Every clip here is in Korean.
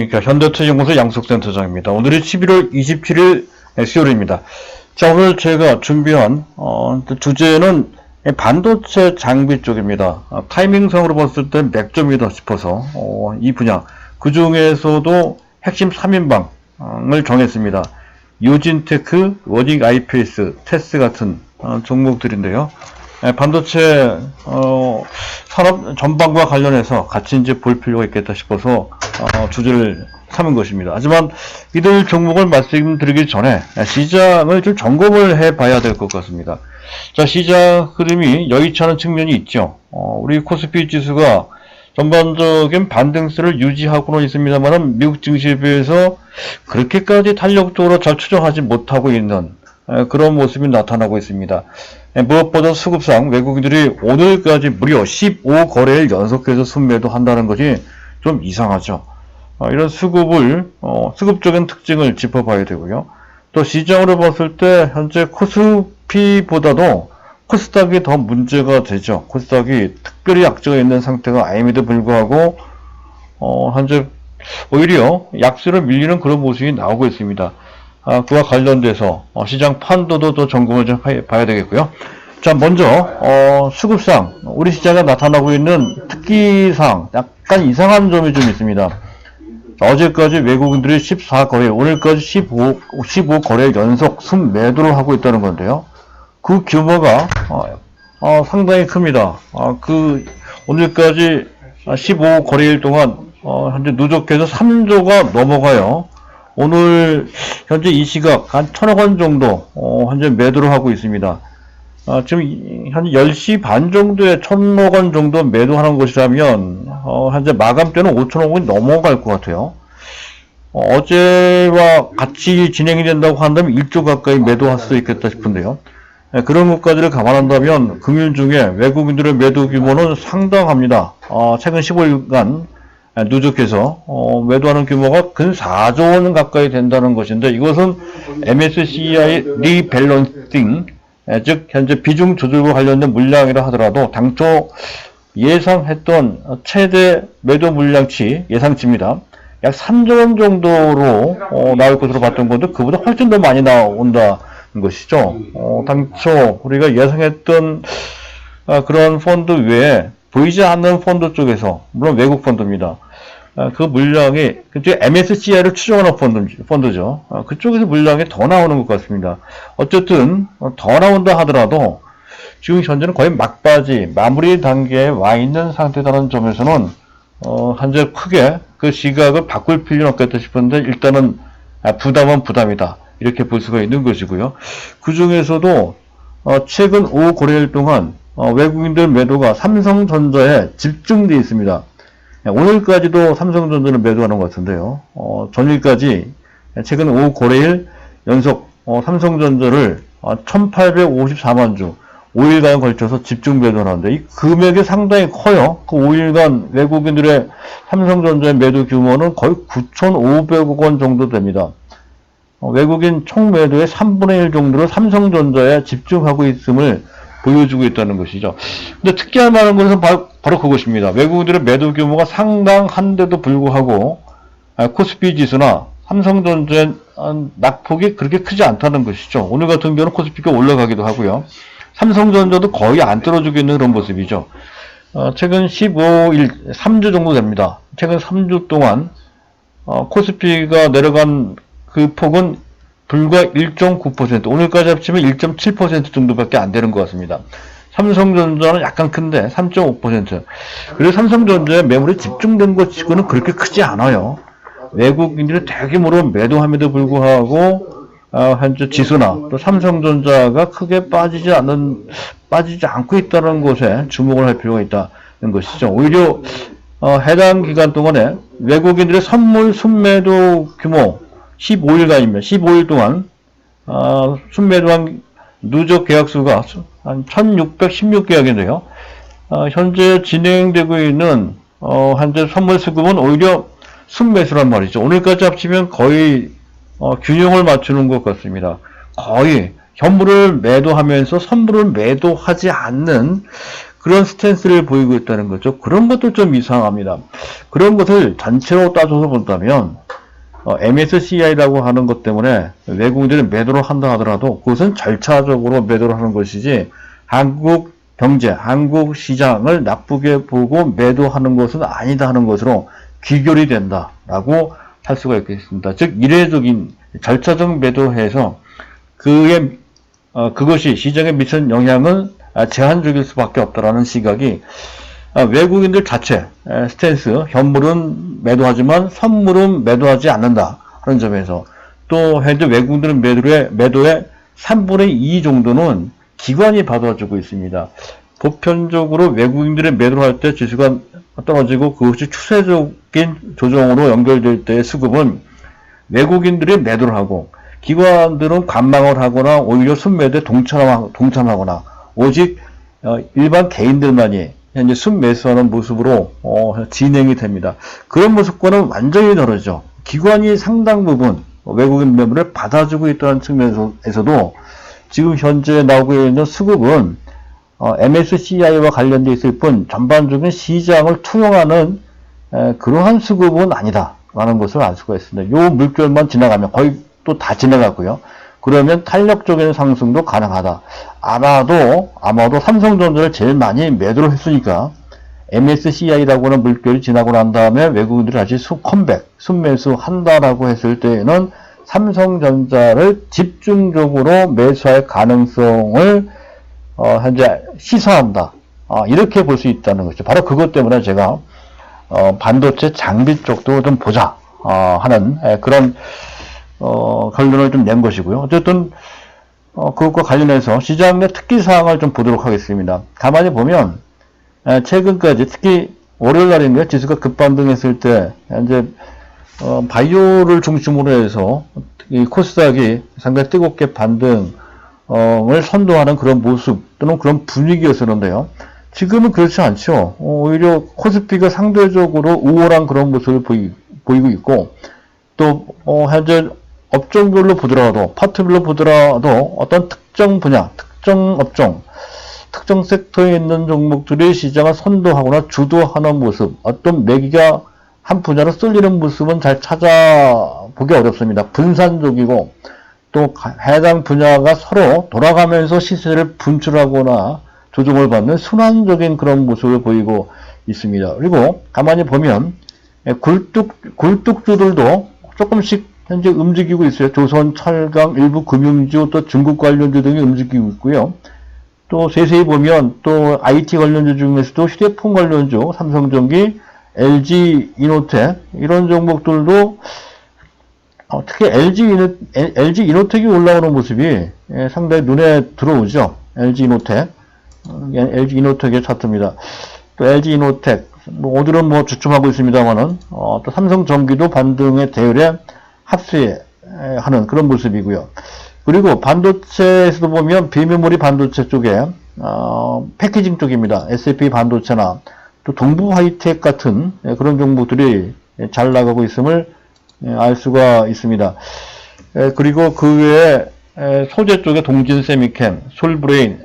안녕하십니까. 현대투자연구소 양석센터장입니다. 오늘이 11월 27일 수요일입니다. 자, 오늘 제가 준비한 주제는 반도체 장비 쪽입니다. 타이밍성으로 봤을 때 맥점이다 싶어서 이 분야, 그 중에서도 핵심 3인방을 정했습니다. 유진테크, 워딩 IPS, 테스 같은 종목들인데요. 반도체 산업 전반과 관련해서 같이 이제 볼 필요가 있겠다 싶어서 주제를 삼은 것입니다. 하지만 이들 종목을 말씀드리기 전에 시장을 좀 점검을 해 봐야 될 것 같습니다. 자, 시장 흐름이 여의치 않은 측면이 있죠. 우리 코스피 지수가 전반적인 반등세를 유지하고는 있습니다만 미국 증시에 비해서 그렇게까지 탄력적으로 잘 추정하지 못하고 있는 그런 모습이 나타나고 있습니다. 무엇보다 수급상 외국인들이 오늘까지 무려 15거래일 연속해서 순매도 한다는 것이 좀 이상하죠. 이런 수급적인 특징을 짚어봐야 되고요. 또 시장으로 봤을 때 현재 코스피보다도 코스닥이 더 문제가 되죠. 코스닥이 특별히 약세가 있는 상태가 아님에도 불구하고 현재 오히려 약세로 밀리는 그런 모습이 나오고 있습니다. 그와 관련돼서 시장 판도도 더 점검을 좀 봐야 되겠고요. 자, 먼저 수급상 우리 시장에 나타나고 있는 특기상 약간 이상한 점이 좀 있습니다. 어제까지 외국인들이 14거래, 오늘까지 15거래 연속 순매도를 하고 있다는 건데요. 그 규모가 상당히 큽니다. 오늘까지 15거래일 동안 현재 누적해서 3조가 넘어가요. 오늘 현재 이 시각 한 1,000억 원 정도 현재 매도를 하고 있습니다. 지금 한 10시 반 정도에 1,000억 원 정도 매도하는 것이라면 현재 마감 때는 5,000억 원이 넘어갈 것 같아요. 어제와 같이 진행이 된다고 한다면 1조 가까이 매도할 수도 있겠다 싶은데요. 그런 것까지를 감안한다면 금일 중에 외국인들의 매도 규모는 상당합니다. 최근 15일간 누적해서 매도하는 규모가 근 4조 원 가까이 된다는 것인데, 이것은 MSCI 리밸런싱, 즉 현재 비중 조절과 관련된 물량이라 하더라도 당초 예상했던 최대 매도 물량치 예상치입니다. 약 3조 원 정도로 나올 것으로 봤던 건데 그보다 훨씬 더 많이 나온다는 것이죠. 당초 우리가 예상했던 그런 펀드 외에 보이지 않는 펀드 쪽에서, 물론 외국 펀드입니다. 그 물량이 그쪽 MSCI를 추정하는 펀드죠. 그쪽에서 물량이 더 나오는 것 같습니다. 어쨌든 더 나온다 하더라도 지금 현재는 거의 막바지 마무리 단계에 와 있는 상태라는 점에서는 현재 크게 그 시각을 바꿀 필요는 없겠다 싶은데, 일단은 부담은 부담이다, 이렇게 볼 수가 있는 것이고요. 그 중에서도 최근 5거래일 동안 외국인들 매도가 삼성전자에 집중되어 있습니다. 오늘까지도 삼성전자는 매도하는 것 같은데요. 전일까지 최근 5거래일 연속 삼성전자를 1,854만 주 5일간 걸쳐서 집중 매도를 하는데 이 금액이 상당히 커요. 그 5일간 외국인들의 삼성전자의 매도 규모는 거의 9,500억 원 정도 됩니다. 외국인 총 매도의 3분의 1 정도를 삼성전자에 집중하고 있음을 보여주고 있다는 것이죠. 근데 특이할 만한 것은 바로 그것입니다. 외국인들의 매도 규모가 상당한데도 불구하고 코스피 지수나 삼성전자의 낙폭이 그렇게 크지 않다는 것이죠. 오늘 같은 경우는 코스피가 올라가기도 하고요. 삼성전자도 거의 안 떨어지고 있는 그런 모습이죠. 최근 15일, 3주 정도 됩니다. 최근 3주 동안 코스피가 내려간 그 폭은 불과 1.9%, 오늘까지 합치면 1.7% 정도밖에 안 되는 것 같습니다. 삼성전자는 약간 큰데 3.5%. 그리고 삼성전자의 매물이 집중된 것 치고는 그렇게 크지 않아요. 외국인들이 대규모로 매도함에도 불구하고 현재 지수나 또 삼성전자가 크게 빠지지 않고 있다는 것에 주목을 할 필요가 있다는 것이죠. 오히려 해당 기간 동안에 외국인들의 선물 순매도 규모 15일간입니다. 15일 동안 순매도한 누적 계약수가 한 1616계약인데요. 현재 진행되고 있는 현재 선물 수급은 오히려 순매수란 말이죠. 오늘까지 합치면 거의 균형을 맞추는 것 같습니다. 거의 현물을 매도하면서 선물을 매도하지 않는 그런 스탠스를 보이고 있다는 거죠. 그런 것도 좀 이상합니다. 그런 것을 전체로 따져서 본다면 MSCI라고 하는 것 때문에 외국인들이 매도를 한다 하더라도 그것은 절차적으로 매도를 하는 것이지 한국 경제, 한국 시장을 나쁘게 보고 매도하는 것은 아니다 하는 것으로 귀결이 된다라고 할 수가 있겠습니다. 즉 이례적인 절차적 매도해서 그것이 시장에 미치는 영향은 제한적일 수밖에 없다라는 시각이 외국인들 자체 스탠스, 현물은 매도하지만 선물은 매도하지 않는다 하는 점에서 또 현재 외국인들은 매도의 3분의 2 정도는 기관이 받아주고 있습니다. 보편적으로 외국인들의 매도를 할 때 지수가 떨어지고 그것이 추세적인 조정으로 연결될 때의 수급은 외국인들이 매도를 하고 기관들은 관망을 하거나 오히려 순매도에 동참하거나 오직 일반 개인들만이 현재 순매수하는 모습으로 진행이 됩니다. 그런 모습과는 완전히 다르죠. 기관이 상당 부분 외국인 매물을 받아주고 있다는 측면에서도 지금 현재 나오고 있는 수급은 MSCI와 관련되어 있을 뿐 전반적인 시장을 투영하는 그러한 수급은 아니다라는 것을 알 수가 있습니다. 요 물결만 지나가면 거의 또 다 지나가고요. 그러면 탄력적인 상승도 가능하다. 아마도 삼성전자를 제일 많이 매도를 했으니까 MSCI라고 하는 물결이 지나고 난 다음에 외국인들이 다시 순매수 한다라고 했을 때에는 삼성전자를 집중적으로 매수할 가능성을 현재 시사한다. 이렇게 볼 수 있다는 것이죠. 바로 그것 때문에 제가 반도체 장비 쪽도 좀 보자 하는 그런 결론을 좀 낸 것이고요. 어쨌든 그것과 관련해서 시장 내 특기사항을 좀 보도록 하겠습니다. 가만히 보면 최근까지 특히 월요일 날인가요? 지수가 급반등했을 때 이제 바이오를 중심으로 해서 이 코스닥이 상당히 뜨겁게 반등을 선도하는 그런 모습 또는 그런 분위기였었는데요. 지금은 그렇지 않죠. 오히려 코스피가 상대적으로 우월한 그런 모습을 보이고 있고 또 현재 업종별로 보더라도 파트별로 보더라도 어떤 특정 분야, 특정 업종, 특정 섹터에 있는 종목들이 시장을 선도하거나 주도하는 모습, 어떤 매기가 한 분야로 쏠리는 모습은 잘 찾아보기 어렵습니다. 분산적이고 또 해당 분야가 서로 돌아가면서 시세를 분출하거나 조정을 받는 순환적인 그런 모습을 보이고 있습니다. 그리고 가만히 보면 굴뚝주들도 조금씩 현재 움직이고 있어요. 조선, 철강, 일부 금융주, 또 중국 관련주 등이 움직이고 있고요. 또 세세히 보면 또 IT 관련주 중에서도 휴대폰 관련주, 삼성전기, LG 이노텍 이런 종목들도 특히 LG 이노텍이 올라오는 모습이 상당히 눈에 들어오죠. LG 이노텍의 차트입니다. 또 LG 이노텍 오늘은 주춤하고 있습니다만은 또 삼성전기도 반등의 대열에 합세하는 그런 모습이고요. 그리고 반도체에서도 보면 비메모리 반도체 쪽에 패키징 쪽입니다. SAP 반도체나 또 동부 하이텍 같은 그런 종목들이 잘 나가고 있음을 알 수가 있습니다. 그리고 그 외에 소재 쪽에 동진 세미캠, 솔브레인,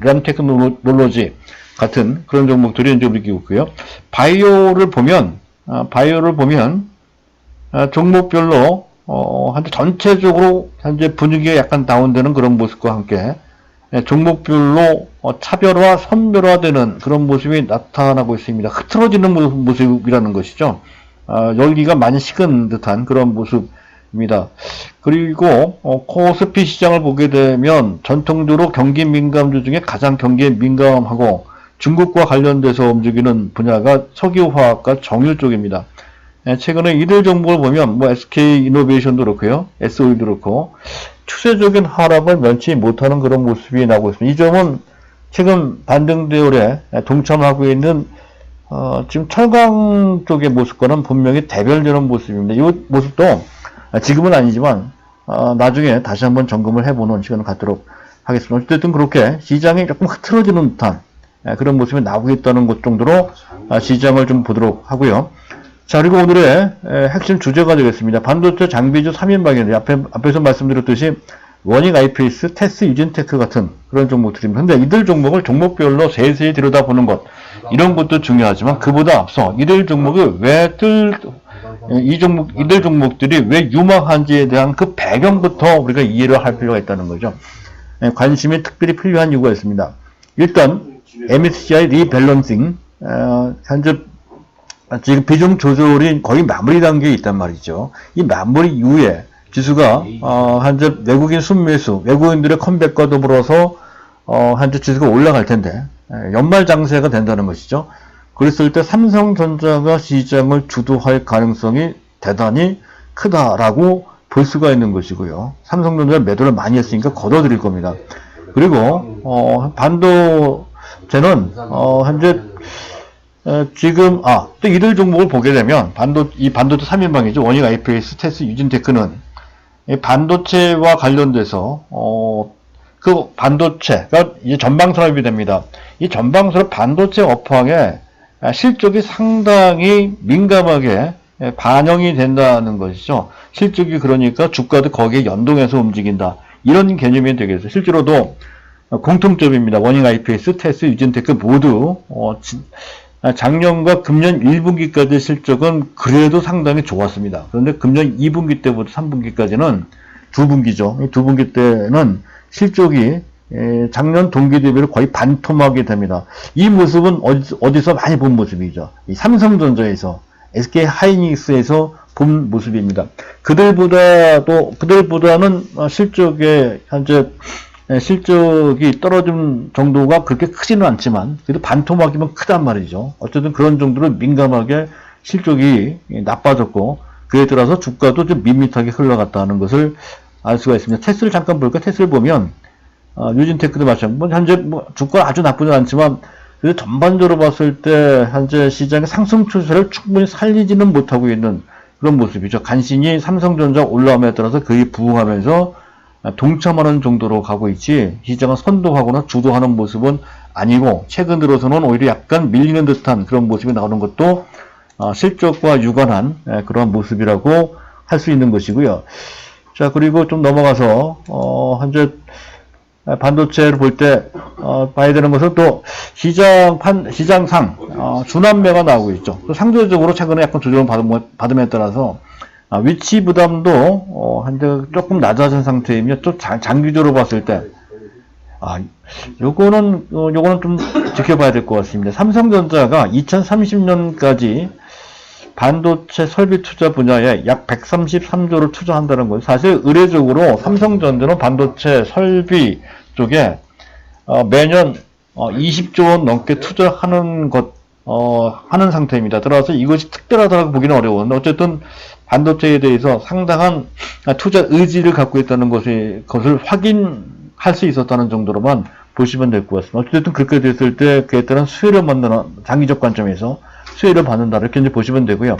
램테크놀로지 같은 그런 종목들이 이제 움직이고 있고요. 바이오를 보면 종목별로 현재 전체적으로 현재 분위기가 약간 다운되는 그런 모습과 함께 종목별로 차별화, 선별화되는 그런 모습이 나타나고 있습니다. 흐트러지는 모습이라는 것이죠. 열기가 많이 식은 듯한 그런 모습입니다. 그리고 코스피 시장을 보게 되면 전통적으로 경기 민감주 중에 가장 경기에 민감하고 중국과 관련돼서 움직이는 분야가 석유화학과 정유 쪽입니다. 최근에 이들 종목을 보면 SK 이노베이션도 그렇고요, SOE도 그렇고 추세적인 하락을 면치 못하는 그런 모습이 나오고 있습니다. 이 점은 최근 반등 대열에 동참하고 있는 지금 철강 쪽의 모습과는 분명히 대별되는 모습입니다. 이 모습도 지금은 아니지만 나중에 다시 한번 점검을 해보는 시간을 갖도록 하겠습니다. 어쨌든 그렇게 시장이 조금 흐트러지는 듯한 그런 모습이 나오고 있다는 것 정도로 시장을 좀 보도록 하고요. 자, 그리고 오늘의 핵심 주제가 되겠습니다. 반도체 장비주 3인방인데 앞에서 말씀드렸듯이 워닝 IPS, 테스, 유진테크 같은 그런 종목들입니다. 근데 이들 종목을 종목별로 세세히 들여다보는 것, 이런 것도 중요하지만 그보다 앞서 이들 종목이 이들 종목들이 왜 유망한지에 대한 그 배경부터 우리가 이해를 할 필요가 있다는 거죠. 관심이 특별히 필요한 이유가 있습니다. 일단 MSCI 리밸런싱, 현재 지금 비중 조절이 거의 마무리 단계에 있단 말이죠. 이 마무리 이후에 지수가 현재 외국인 순매수, 외국인들의 컴백과 더불어서 현재 지수가 올라갈 텐데 연말 장세가 된다는 것이죠. 그랬을 때 삼성전자가 시장을 주도할 가능성이 대단히 크다라고 볼 수가 있는 것이고요. 삼성전자 매도를 많이 했으니까 걷어들일 겁니다. 그리고 반도체는 현재 지금 또 이들 종목을 보게 되면 이 반도체 3인방이죠. 워닝 IPS, 테스, 유진테크는 이 반도체와 관련돼서 그 반도체가 이제 전방 산업이 됩니다. 이 전방 산업 반도체 업황에 실적이 상당히 민감하게 반영이 된다는 것이죠. 실적이 그러니까 주가도 거기에 연동해서 움직인다. 이런 개념이 되겠어요. 실제로도 공통점입니다. 워닝 IPS, 테스, 유진테크 모두 작년과 금년 1분기까지 실적은 그래도 상당히 좋았습니다. 그런데 금년 2분기 때부터 3분기까지는 2분기죠. 2분기 때는 실적이 작년 동기 대비로 거의 반토막이 됩니다. 이 모습은 어디서 많이 본 모습이죠. 이 삼성전자에서, SK 하이닉스에서 본 모습입니다. 그들보다는 현재 실적이 떨어진 정도가 그렇게 크지는 않지만, 그래도 반토막이면 크단 말이죠. 어쨌든 그런 정도로 민감하게 실적이 나빠졌고, 그에 따라서 주가도 좀 밋밋하게 흘러갔다는 것을 알 수가 있습니다. 테스를 잠깐 볼까? 테스를 보면, 유진테크도 마찬가지고, 현재 주가 아주 나쁘진 않지만, 그래도 전반적으로 봤을 때, 현재 시장의 상승 추세를 충분히 살리지는 못하고 있는 그런 모습이죠. 간신히 삼성전자 올라옴에 따라서 그에 부응하면서 동참하는 정도로 가고 있지, 시장을 선도하거나 주도하는 모습은 아니고, 최근 들어서는 오히려 약간 밀리는 듯한 그런 모습이 나오는 것도 실적과 유관한 그런 모습이라고 할 수 있는 것이고요. 자, 그리고 좀 넘어가서 현재 반도체를 볼 때 봐야 되는 것은 또 시장상 준환매가 나오고 있죠. 또 상대적으로 최근에 약간 조정을 받음에 따라서 위치 부담도 현재 조금 낮아진 상태이며, 또 장기적으로 봤을 때 요거는 좀 지켜봐야 될 것 같습니다. 삼성전자가 2030년까지 반도체 설비 투자 분야에 약 133조를 투자한다는 거예요. 사실 의례적으로 삼성전자는 반도체 설비 쪽에 매년 20조 원 넘게 투자하는 하는 상태입니다. 따라서 이것이 특별하다고 보기는 어려운데, 어쨌든 반도체에 대해서 상당한 투자 의지를 갖고 있다는 것을 확인할 수 있었다는 정도로만 보시면 될 것 같습니다. 어쨌든 그렇게 됐을 때 그에 따른 수혜를 만드는, 장기적 관점에서 수혜를 받는다, 이렇게 이제 보시면 되고요.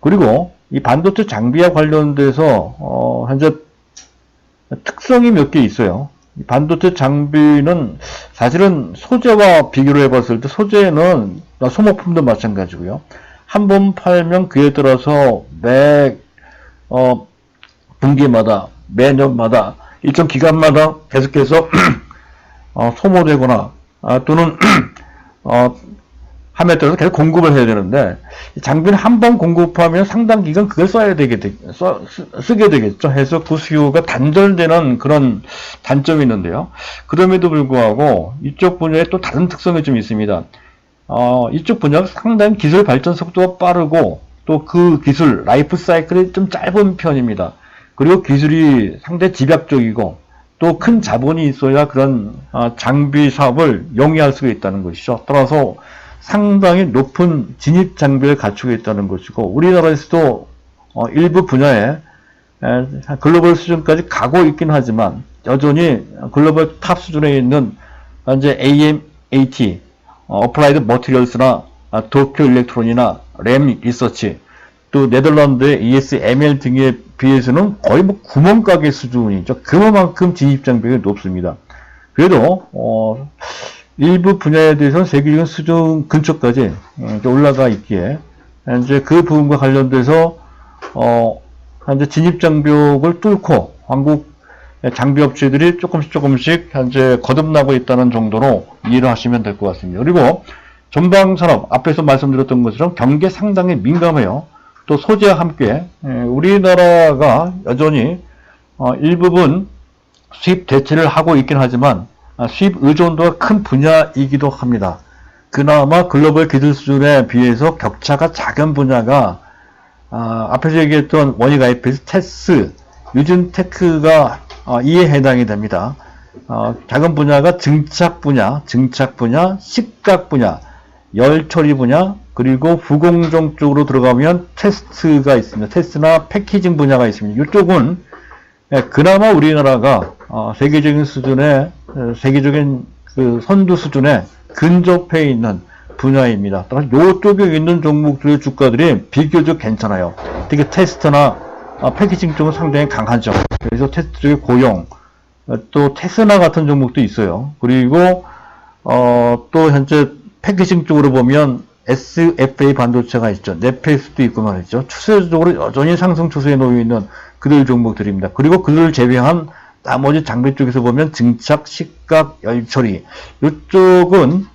그리고 이 반도체 장비와 관련돼서 현재 특성이 몇 개 있어요. 반도체 장비는 사실은 소재와 비교를 해봤을 때, 소재는 소모품도 마찬가지고요. 한 번 팔면 그에 따라서 분기마다, 매년마다, 일정 기간마다 계속해서 소모되거나 또는 함에 따라서 계속 공급을 해야 되는데, 장비는 한 번 공급하면 상당 기간 그걸 쓰게 되겠죠. 해서 그 수요가 단절되는 그런 단점이 있는데요. 그럼에도 불구하고 이쪽 분야에 또 다른 특성이 좀 있습니다. 이쪽 분야가 상당히 기술 발전 속도가 빠르고, 또 그 기술 라이프 사이클이 좀 짧은 편입니다. 그리고 기술이 상당히 집약적이고, 또 큰 자본이 있어야 그런 장비 사업을 영위할 수가 있다는 것이죠. 따라서 상당히 높은 진입 장비를 갖추고 있다는 것이고, 우리나라에서도 일부 분야에 글로벌 수준까지 가고 있긴 하지만, 여전히 글로벌 탑 수준에 있는 현재 AMAT, 어플라이드 머티리얼스나 도쿄 일렉트론이나 램 리서치, 또 네덜란드의 ESML 등에 비해서는 거의 구멍가게 수준이죠. 그만큼 진입 장벽이 높습니다. 그래도 일부 분야에 대해서는 세계적인 수준 근처까지 올라가 있기에, 이제 그 부분과 관련돼서 현재 진입 장벽을 뚫고 한국 장비 업체들이 조금씩 현재 거듭나고 있다는 정도로 이해를 하시면 될 것 같습니다. 그리고 전방산업, 앞에서 말씀드렸던 것처럼 경기에 상당히 민감해요. 또 소재와 함께 우리나라가 여전히 일부분 수입 대체를 하고 있긴 하지만 수입 의존도가 큰 분야이기도 합니다. 그나마 글로벌 기술 수준에 비해서 격차가 작은 분야가 앞에서 얘기했던 원익 IPS, 테스, 유진테크가 이에 해당이 됩니다. 작은 분야가 증착 분야, 식각 분야, 열처리 분야, 그리고 부공정 쪽으로 들어가면 테스트가 있습니다. 테스트나 패키징 분야가 있습니다. 이쪽은 그나마 우리나라가 세계적인 수준의 세계적인 그 선두 수준에 근접해 있는 분야입니다. 따라서 이쪽에 있는 종목들의 주가들이 비교적 괜찮아요. 특히 테스트나 패키징 쪽은 상당히 강하죠. 그래서 테스트 쪽에 고용, 또 테스나 같은 종목도 있어요. 그리고 또 현재 패키징 쪽으로 보면 SFA 반도체가 있죠. 네페스도 있고 말이죠. 추세적으로 여전히 상승 추세에 놓여 있는 그들 종목들입니다. 그리고 그들을 제외한 나머지 장비 쪽에서 보면 증착, 식각, 열처리 이쪽은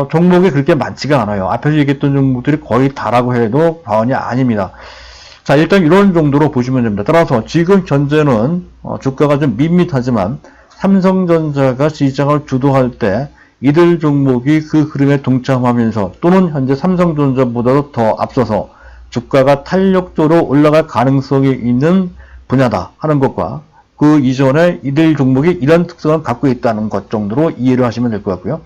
종목이 그렇게 많지가 않아요. 앞에서 얘기했던 종목들이 거의 다라고 해도 과언이 아닙니다. 자, 일단 이런 정도로 보시면 됩니다. 따라서 지금 현재는 주가가 좀 밋밋하지만 삼성전자가 시장을 주도할 때 이들 종목이 그 흐름에 동참하면서 또는 현재 삼성전자보다도 더 앞서서 주가가 탄력적으로 올라갈 가능성이 있는 분야다 하는 것과 그 이전에 이들 종목이 이런 특성을 갖고 있다는 것 정도로 이해를 하시면 될 것 같고요.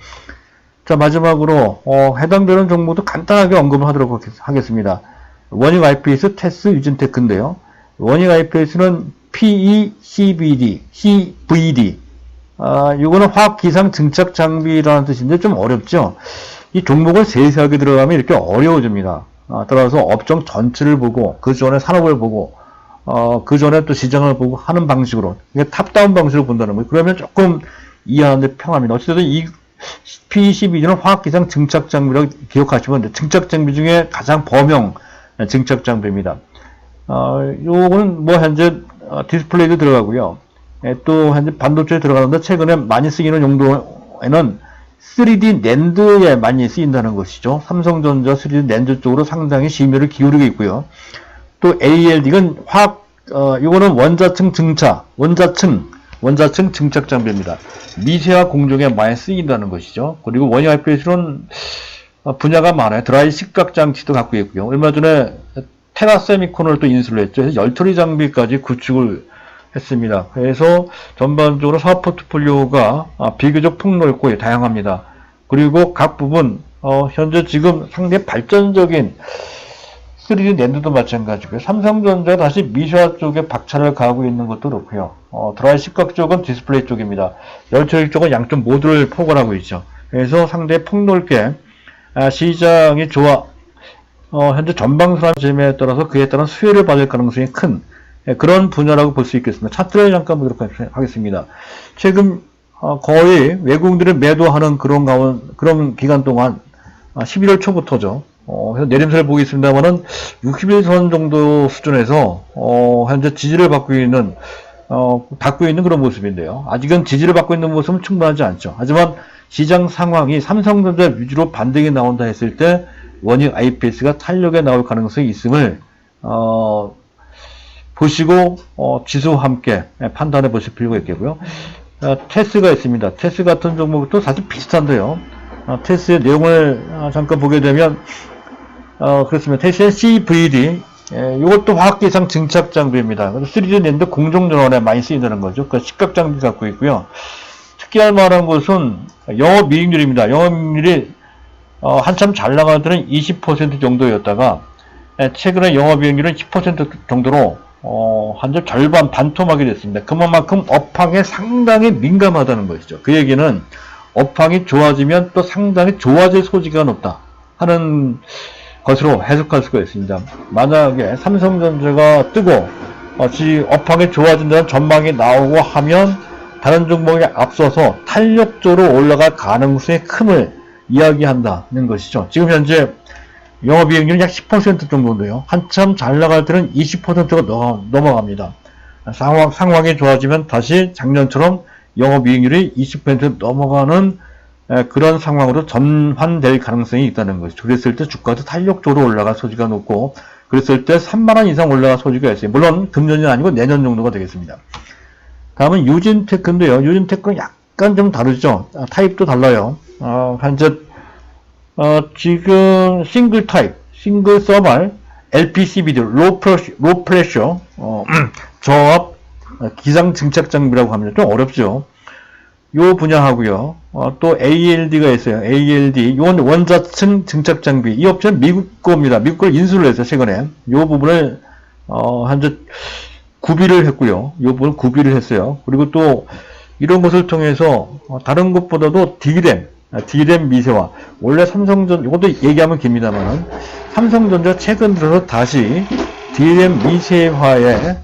자, 마지막으로 해당되는 종목도 간단하게 언급을 하도록 하겠습니다. 원익 IPS, 테스, 유진테크인데요. 원익 IPS는 PECVD, 이거는 화학 기상 증착 장비라는 뜻인데 좀 어렵죠. 이 종목을 세세하게 들어가면 이렇게 어려워집니다. 따라서 업종 전체를 보고 그 전에 산업을 보고 그 전에 또 시장을 보고 하는 방식으로 이게 탑다운 방식으로 본다는 거예요. 그러면 조금 이해하는데 편합니다. 어쨌든 이 PECVD는 화학 기상 증착 장비라고 기억하시면 돼요. 증착 장비 중에 가장 범용 증착 장비입니다. 요거는 뭐 현재 디스플레이도 들어가고요. 또 현재 반도체에 들어가는데 최근에 많이 쓰이는 용도에는 3D 낸드에 많이 쓰인다는 것이죠. 삼성전자 3D 낸드 쪽으로 상당히 심혈을 기울이고 있고요. 또 ALD, 이건 이거는 원자층 증착 장비입니다. 미세화 공정에 많이 쓰인다는 것이죠. 그리고 원익 IPS는 분야가 많아요. 드라이 식각 장치도 갖고 있고요. 얼마 전에 테라세미콘을 또 인수를 했죠. 그래서 열처리 장비까지 구축을 했습니다. 그래서 전반적으로 사업 포트폴리오가 비교적 폭넓고 다양합니다. 그리고 각 부분 현재 지금 상당히 발전적인 3D 낸드도 마찬가지고요. 삼성전자 다시 미세화 쪽에 박차를 가하고 있는 것도 그렇고요. 드라이 식각 쪽은 디스플레이 쪽입니다. 열처리 쪽은 양쪽 모두를 포괄하고 있죠. 그래서 상당히 폭넓게 시장이 현재 전방선한 재매에 따라서 그에 따른 수혜를 받을 가능성이 큰 그런 분야라고 볼 수 있겠습니다. 차트를 잠깐 보도록 하겠습니다. 최근 거의 외국인들이 매도하는 그런 기간 동안 11월 초부터죠. 그래서 내림세를 보고 있습니다만은 60일선 정도 수준에서 현재 지지를 받고 있는 그런 모습인데요. 아직은 지지를 받고 있는 모습은 충분하지 않죠. 하지만 시장 상황이 삼성전자 위주로 반등이 나온다 했을 때 원익 IPS가 탄력에 나올 가능성이 있음을 보시고 지수와 함께 판단해 보실 필요가 있겠고요. 테스가 있습니다. 테스 같은 종목도 사실 비슷한데요. 테스의 내용을 잠깐 보게 되면 그렇습니다. 테스의 CVD, 이것도 화학기상 증착 장비입니다. 3D 낸드 공정전원에 많이 쓰인다는 거죠. 그 식각 장비 갖고 있고요. 특이할 만한 것은 영업이익률입니다. 영업이익률이 한참 잘 나갈 때는 20% 정도였다가 최근에 영업이익률은 10% 정도로 현재 절반 반토막이 됐습니다. 그만큼 업황에 상당히 민감하다는 것이죠. 그 얘기는 업황이 좋아지면 또 상당히 좋아질 소지가 높다 하는 것으로 해석할 수가 있습니다. 만약에 삼성전자가 뜨고 업황이 좋아진다는 전망이 나오고 하면 다른 종목에 앞서서 탄력적으로 올라갈 가능성의 큼을 이야기한다는 것이죠. 지금 현재 영업이익률은 약 10% 정도인데요. 한참 잘 나갈 때는 20%가 넘어갑니다. 상황이 좋아지면 다시 작년처럼 영업이익률이 20% 넘어가는 그런 상황으로 전환될 가능성이 있다는 것이죠. 그랬을 때 주가도 탄력적으로 올라갈 소지가 높고, 그랬을 때 3만원 이상 올라갈 소지가 있어요. 물론 금년이 아니고 내년 정도가 되겠습니다. 다음은 유진테크인데요. 유진테크는 약간 좀 다르죠. 타입도 달라요. 현재 지금 싱글 타입, 싱글 서멀, LPCBD, 로 프레셔, 저압, 기상 증착 장비라고 합니다. 좀 어렵죠. 요 분야하고요. 또 ALD가 있어요. ALD, 이건 원자층 증착 장비. 이 업체는 미국 겁니다. 미국 걸 인수를 했어요, 최근에. 요 부분을, 현재 구비를 했고요. 요 부분을 구비를 했어요. 그리고 또, 이런 것을 통해서, 다른 것보다도 D램 미세화. 원래 이것도 얘기하면 깁니다만, 삼성전자 최근 들어서 다시 D램 미세화에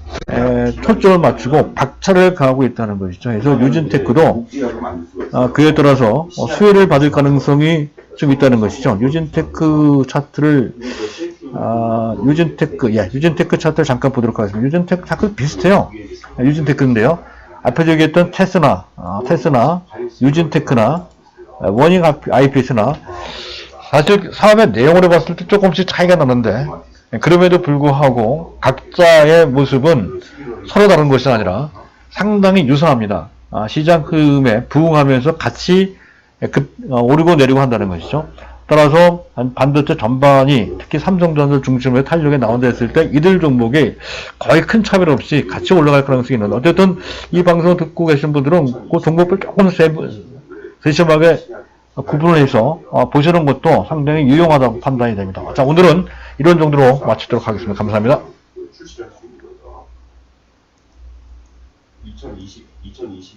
초점을 맞추고 박차를 가하고 있다는 것이죠. 그래서 유진테크도 그에 따라서 수혜를 받을 가능성이 좀 있다는 것이죠. 유진테크 차트를 유진테크 차트를 잠깐 보도록 하겠습니다. 유진테크 차트 비슷해요. 유진테크인데요. 앞에 얘기했던 테스나, 유진테크나 워닝 IPS나 사실 사업의 내용으로 봤을 때 조금씩 차이가 나는데, 그럼에도 불구하고 각자의 모습은 서로 다른 것이 아니라 상당히 유사합니다. 시장 흐름에 부응하면서 같이 오르고 내리고 한다는 것이죠. 따라서 반도체 전반이 특히 삼성전자 중심으로 탄력에 나온다 했을 때 이들 종목이 거의 큰 차별 없이 같이 올라갈 가능성이 있는데, 어쨌든 이 방송 듣고 계신 분들은 그 종목을 조금 세심하게 구분을 해서 보시는 것도 상당히 유용하다고 판단이 됩니다. 자, 오늘은 이런 정도로 마치도록 하겠습니다. 감사합니다. 출시할 수 있는 거죠. 2020